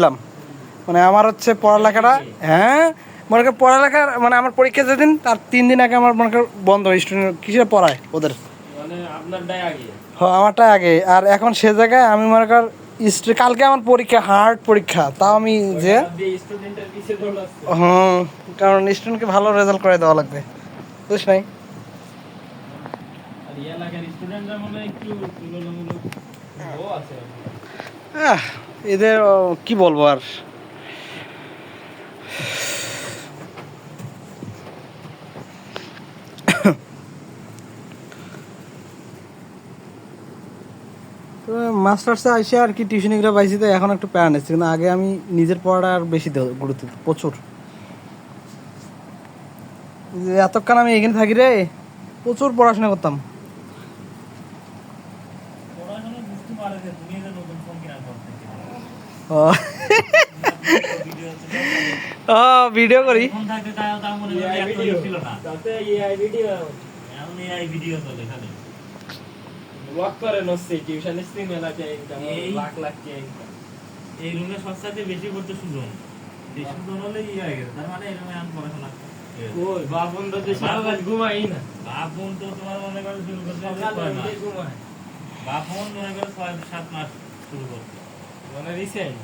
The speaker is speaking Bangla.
দিলাম মানে আমার হচ্ছে পড়ালেখাটা, হ্যাঁ মনে কর পড়ালেখার মানে আমার পরীক্ষা যেদিন তার 3 দিন আগে আমার মনে কর বন্ধ, স্টুডেন্ট কিসে পড়ায় ওদের, মানে আপনারটাই আগে। হ্যাঁ আমারটাই আগে। আর এখন সে জায়গায় আমি মনে কর কালকে আমার পরীক্ষা, হার্ড পরীক্ষা, তাও আমি যে স্টুডেন্টের পিছে দৌড়াচ্ছে। হুম, কারণ স্টুডেন্টকে ভালো রেজাল্ট করে দেওয়া লাগবে, বুঝছ নাই? আর এলাকার স্টুডেন্টরা মানে একটু তুলনামূলক ও আছে। এদের কি বলবো আর। তো মাস্টার্সে আইসে আর কি টিউশনিগুলো পাইছি, তো এখন একটু প্যারা নিচ্ছি, কিন্তু আগে আমি নিজের পড়াটা আর বেশি গুরুত্ব দিই, প্রচুর। যে এতক্ষণ আমি এখানে থাকি রে, প্রচুর পড়াশোনা করতাম। পড়াশোনা বুঝতে পারে যে তুমি যে নতুন ফোন কেনার পর থেকে ভিডিও করি। ফোন থাকতে তাও মনে হয় এত ইয়ে ছিল না। তাতে এআই ভিডিও, এখন এআই ভিডিও চলে খালি। ব্লগ করে নসছে টিউশন স্ট্রিম এলাকে ইনকাম লাখ লাখ কে ইনকাম। এই রুমে সবচেয়ে বেশি করতে সুজন। এই সুজন হলে ই হয়ে গেছে। তার মানে এই রুমে আমি পড়াশোনা কই বাপন তো যে সারা রাত ঘুমাই না। বাপন তো তোমার মনে করে শুরু করতে ঘুমায়। বাপন মনে করে 6-7 মাস শুরু করতে। মানে রিসেন্ট